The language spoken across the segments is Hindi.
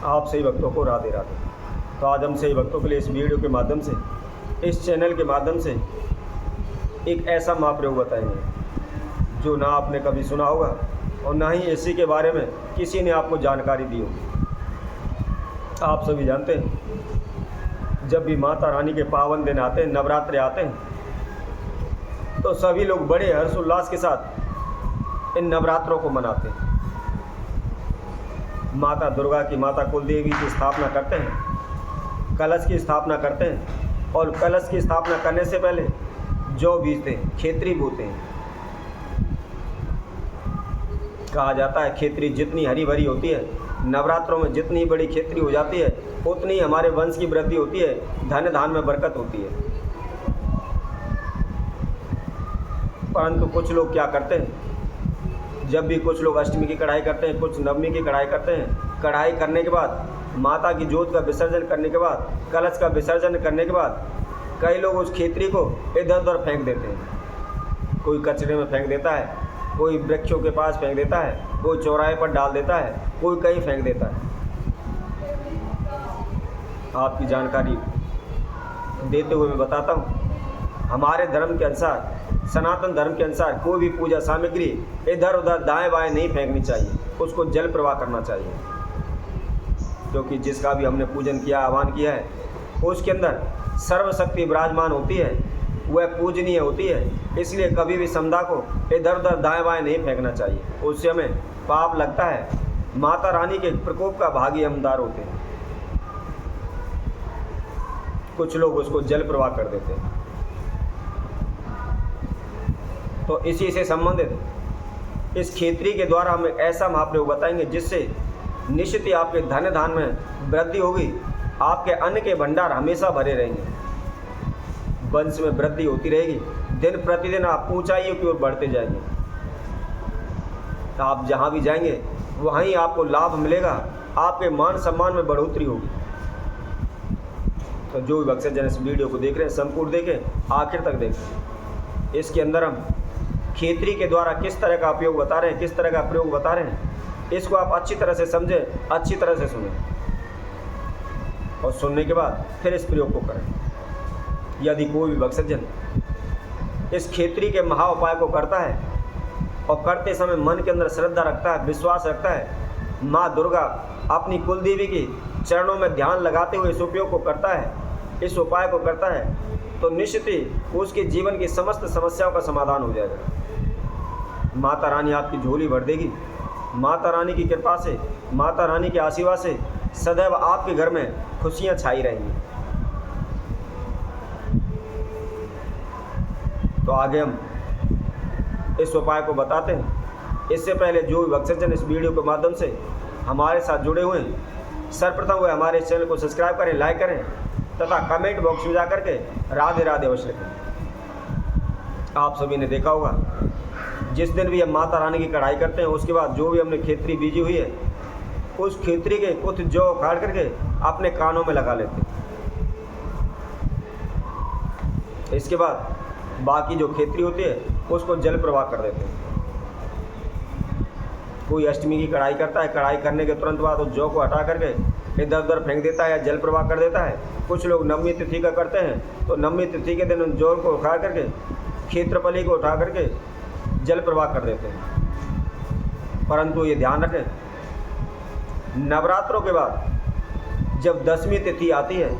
आप सही भक्तों को राधे राधे। तो आज हम सही भक्तों के लिए इस वीडियो के माध्यम से, इस चैनल के माध्यम से एक ऐसा महाप्रयोग बताएंगे जो ना आपने कभी सुना होगा और ना ही इसी के बारे में किसी ने आपको जानकारी दी होगी। आप सभी जानते हैं जब भी माता रानी के पावन दिन आते हैं, नवरात्रि आते हैं, तो सभी लोग बड़े हर्षोल्लास के साथ इन नवरात्रों को मनाते हैं। माता दुर्गा की, माता कुलदेवी की स्थापना करते हैं, कलश की स्थापना करते हैं और कलश की स्थापना करने से पहले जौ बीजते हैं, खेतरी बोते हैं। कहा जाता है खेतरी जितनी हरी भरी होती है, नवरात्रों में जितनी बड़ी खेतरी हो जाती है उतनी हमारे वंश की वृद्धि होती है, धन धान में बरकत होती है। परंतु कुछ लोग क्या करते हैं, जब भी कुछ लोग अष्टमी की कढ़ाई करते हैं, कुछ नवमी की कढ़ाई करते हैं, कढ़ाई करने के बाद माता की जोत का विसर्जन करने के बाद, कलश का विसर्जन करने के बाद कई लोग उस खेतरी को इधर उधर फेंक देते हैं। कोई कचरे में फेंक देता है, कोई वृक्षों के पास फेंक देता है, कोई चौराहे पर डाल देता है, कोई कहीं फेंक देता है। आपकी जानकारी देते हुए मैं बताता हूँ, हमारे धर्म के अनुसार, सनातन धर्म के अनुसार कोई भी पूजा सामग्री इधर उधर दाएं बाएं नहीं फेंकनी चाहिए, उसको जल प्रवाह करना चाहिए। क्योंकि जिसका भी हमने पूजन किया, आह्वान किया है, उसके अंदर सर्वशक्ति विराजमान होती है, वह पूजनीय होती है। इसलिए कभी भी समदा को इधर उधर दाएं बाएं नहीं फेंकना चाहिए, उससे हमें पाप लगता है। माता रानी के प्रकोप का भागी हमदार होते हैं। कुछ लोग उसको जल प्रवाह कर देते हैं। तो इसी से संबंधित इस खेतरी के द्वारा हम एक ऐसा महाप्रयोग बताएंगे जिससे निश्चित ही आपके धन धान में वृद्धि होगी, आपके अन्न के भंडार हमेशा भरे रहेंगे, वंश में वृद्धि होती रहेगी, दिन प्रतिदिन आप ऊंचाइयों की ओर बढ़ते जाएंगे। आप जहां भी जाएंगे वहीं आपको लाभ मिलेगा, आपके मान सम्मान में बढ़ोतरी होगी। तो जो भी भक्तजन इस वीडियो को देख रहे हैं, संपूर्ण देखें, आखिर तक देखें। इसके अंदर हम खेतरी के द्वारा किस तरह का उपयोग बता रहे हैं, किस तरह का प्रयोग बता रहे हैं, इसको आप अच्छी तरह से समझें, अच्छी तरह से सुनें और सुनने के बाद फिर इस प्रयोग को करें। यदि कोई भी भक्तजन इस खेतरी के महा उपाय को करता है और करते समय मन के अंदर श्रद्धा रखता है, विश्वास रखता है, माँ दुर्गा अपनी कुलदेवी की चरणों में ध्यान लगाते हुए इस उपयोग को करता है, इस उपाय को करता है, तो निश्चित ही उसके जीवन की समस्त समस्याओं का समाधान हो जाएगा। माता रानी आपकी झोली भर देगी। माता रानी की कृपा से, माता रानी के आशीर्वाद से सदैव आपके घर में खुशियां छाई रहेंगी। तो आगे हम इस उपाय को बताते हैं। इससे पहले जो भी भक्तजन इस वीडियो के माध्यम से हमारे साथ जुड़े हुए हैं, सर्वप्रथम वह हमारे चैनल को सब्सक्राइब करें, लाइक करें तथा कमेंट बॉक्स में जाकर के राधे राधे अवश्य लिखें। आप सभी ने देखा होगा, जिस दिन भी हम माता रानी की कढ़ाई करते हैं, उसके बाद जो भी हमने खेतरी बीजी हुई है, उस खेतरी के कुछ जौ उखाड़ करके अपने कानों में लगा लेते हैं। इसके बाद बाकी जो खेतरी होती है उसको जल प्रवाह कर देते हैं। कोई अष्टमी की कढ़ाई करता है, कढ़ाई करने के तुरंत बाद उस जौ को हटा करके इधर उधर फेंक देता है या जल प्रवाह कर देता है। कुछ लोग नवमी तिथि का करते हैं, तो नवमी तिथि के दिन उन जौ को उखाड़ करके, क्षेत्रफली को उठा करके जल प्रवाह कर देते हैं। परंतु ये ध्यान रखें, नवरात्रों के बाद जब दसवीं तिथि आती है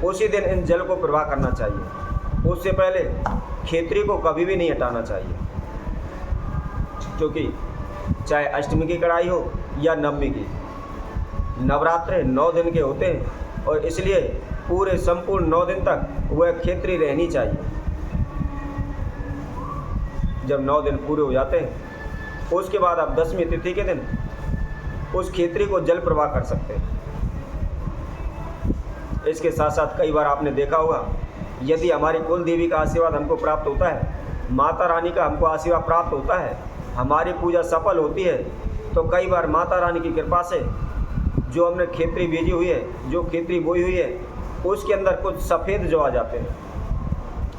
उसी दिन इन जल को प्रवाह करना चाहिए। उससे पहले खेतरी को कभी भी नहीं हटाना चाहिए, क्योंकि चाहे अष्टमी की कढ़ाई हो या नवमी की, नवरात्रे 9 दिन के होते हैं और इसलिए पूरे संपूर्ण 9 दिन तक वह खेतरी रहनी चाहिए। जब 9 दिन पूरे हो जाते हैं उसके बाद आप 10वीं तिथि के दिन उस खेतरी को जल प्रवाह कर सकते हैं। इसके साथ साथ कई बार आपने देखा होगा, यदि हमारी कुल देवी का आशीर्वाद हमको प्राप्त होता है, माता रानी का हमको आशीर्वाद प्राप्त होता है, हमारी पूजा सफल होती है, तो कई बार माता रानी की कृपा से जो हमने खेतरी बीजी हुई है, जो खेतरी बोई हुई है, उसके अंदर कुछ सफ़ेद जौ आ जाते हैं।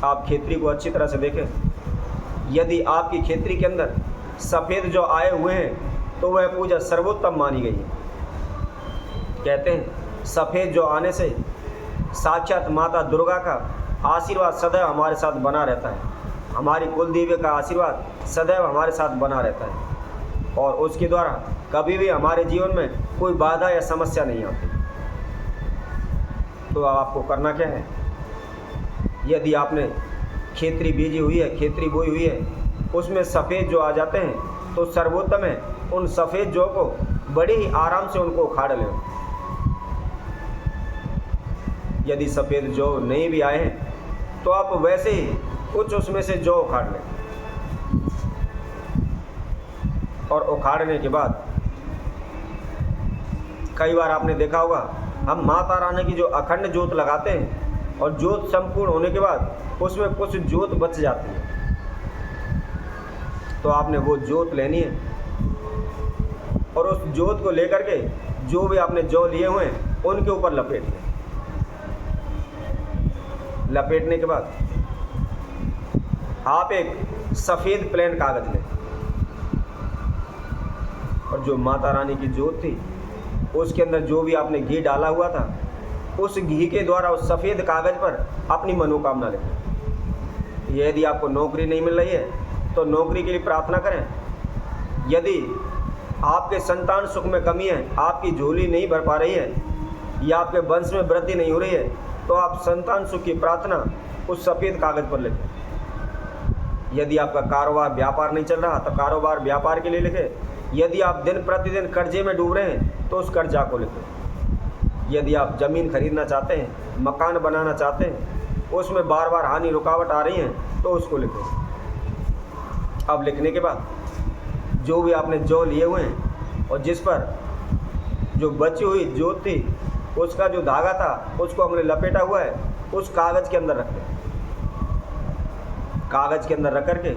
आप खेतरी को अच्छी तरह से देखें, यदि आपकी खेतरी के अंदर सफ़ेद जौ आए हुए हैं तो वह पूजा सर्वोत्तम मानी गई है। कहते हैं सफ़ेद जो आने से साक्षात माता दुर्गा का आशीर्वाद सदैव हमारे साथ बना रहता है, हमारी कुल देवी का आशीर्वाद सदैव हमारे साथ बना रहता है और उसके द्वारा कभी भी हमारे जीवन में कोई बाधा या समस्या नहीं आती। तो आपको करना क्या है, यदि आपने खेतरी बीजी हुई है, खेतरी बोई हुई है, उसमें सफ़ेद जो आ जाते हैं तो सर्वोत्तम है उन सफ़ेद जौ को बड़े ही आराम से उनको उखाड़ लें। यदि सफ़ेद जौ नहीं भी आए हैं तो आप वैसे ही कुछ उसमें से जौ उखाड़ लें और उखाड़ने के बाद कई बार आपने देखा होगा हम माता रानी की जो अखंड जोत लगाते हैं और जोत संपूर्ण होने के बाद उसमें कुछ जोत बच जाती है, तो आपने वो जोत लेनी है और उस जोत को लेकर के जो भी आपने जौ लिए हुए हैं उनके ऊपर लपेट लें। लपेटने के बाद आप एक सफ़ेद प्लेन कागज़ लें और जो माता रानी की जोत थी उसके अंदर जो भी आपने घी डाला हुआ था उस घी के द्वारा उस सफ़ेद कागज़ पर अपनी मनोकामना लिखें। यदि आपको नौकरी नहीं मिल रही है तो नौकरी के लिए प्रार्थना करें। यदि आपके संतान सुख में कमी है, आपकी झोली नहीं भर पा रही है या आपके वंश में वृद्धि नहीं हो रही है तो आप संतान सुख की प्रार्थना उस सफ़ेद कागज़ पर लिखें। यदि आपका कारोबार व्यापार नहीं चल रहा तो कारोबार व्यापार के लिए लिखें। यदि आप दिन प्रतिदिन कर्जे में डूब रहे हैं तो उस कर्जा को लिखें। यदि आप ज़मीन खरीदना चाहते हैं, मकान बनाना चाहते हैं, उसमें बार बार हानि रुकावट आ रही है तो उसको लिखें। अब लिखने के बाद जो भी आपने जौ लिए हुए हैं और जिस पर जो बची हुई जोत थी उसका जो धागा था उसको हमने लपेटा हुआ है उस कागज़ के अंदर रख दें। कागज़ के अंदर रख करके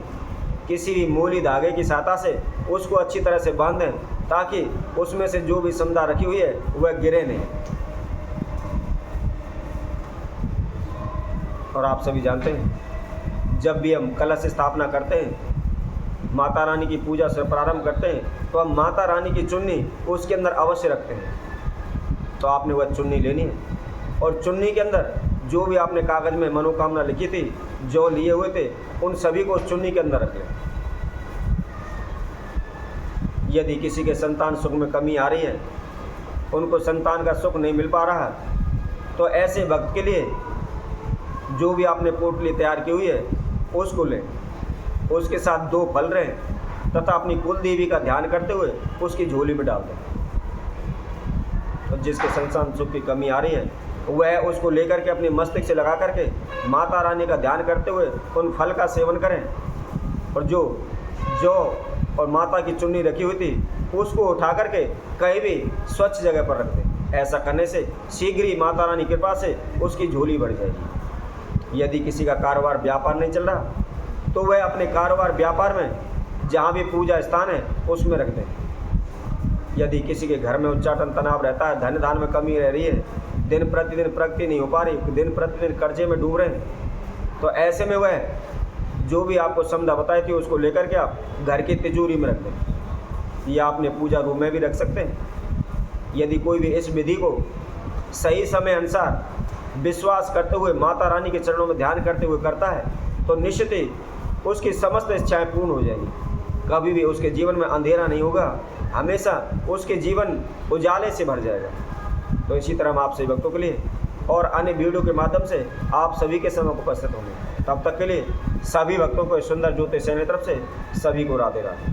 किसी भी मूली धागे की सहायता से उसको अच्छी तरह से बांध दें ताकि उसमें से जो भी समदा रखी हुई है वह गिरे नहीं। और आप सभी जानते हैं जब भी हम कलश स्थापना करते हैं, माता रानी की पूजा से प्रारंभ करते हैं तो हम माता रानी की चुन्नी उसके अंदर अवश्य रखते हैं। तो आपने वह चुन्नी लेनी है और चुन्नी के अंदर जो भी आपने कागज़ में मनोकामना लिखी थी, जो लिए हुए थे, उन सभी को उस चुन्नी के अंदर रख लें। यदि किसी के संतान सुख में कमी आ रही है, उनको संतान का सुख नहीं मिल पा रहा, तो ऐसे वक्त के लिए जो भी आपने पोटली तैयार की हुई है उसको लें, उसके साथ 2 फल रहें तथा अपनी कुल देवी का ध्यान करते हुए उसकी झोली में डाल दें। तो जिसके संतान सुख की कमी आ रही है वह उसको लेकर के अपने मस्तिष्क से लगा करके माता रानी का ध्यान करते हुए उन फल का सेवन करें और जो और माता की चुन्नी रखी हुई थी उसको उठा करके कहीं भी स्वच्छ जगह पर रख दें। ऐसा करने से शीघ्र ही माता रानी की कृपा से उसकी झोली बढ़ जाएगी। यदि किसी का कारोबार व्यापार नहीं चल रहा तो वह अपने कारोबार व्यापार में जहाँ भी पूजा स्थान है उसमें रख दें। यदि किसी के घर में उच्चाटन तनाव रहता है, धन धान में कमी रह रही है, दिन प्रतिदिन प्रगति नहीं हो पा रही, दिन प्रतिदिन कर्जे में डूब रहे हैं, तो ऐसे में वह जो भी आपको समझा बताई थी उसको लेकर के आप घर की तिजोरी में रख दें या अपने पूजा रूम में भी रख सकते हैं। यदि कोई भी इस विधि को सही समय अनुसार विश्वास करते हुए माता रानी के चरणों में ध्यान करते हुए करता है तो निश्चित ही उसकी समस्त इच्छाएं पूर्ण हो जाएंगी। कभी भी उसके जीवन में अंधेरा नहीं होगा, हमेशा उसके जीवन उजाले से भर जाएगा। तो इसी तरह हम आप सभी भक्तों के लिए और अन्य वीडियो के माध्यम से आप सभी के समय उपस्थित होंगे। तब तक के लिए सभी भक्तों को सुंदर ज्योति सेना तरफ से सभी को राधे राधे।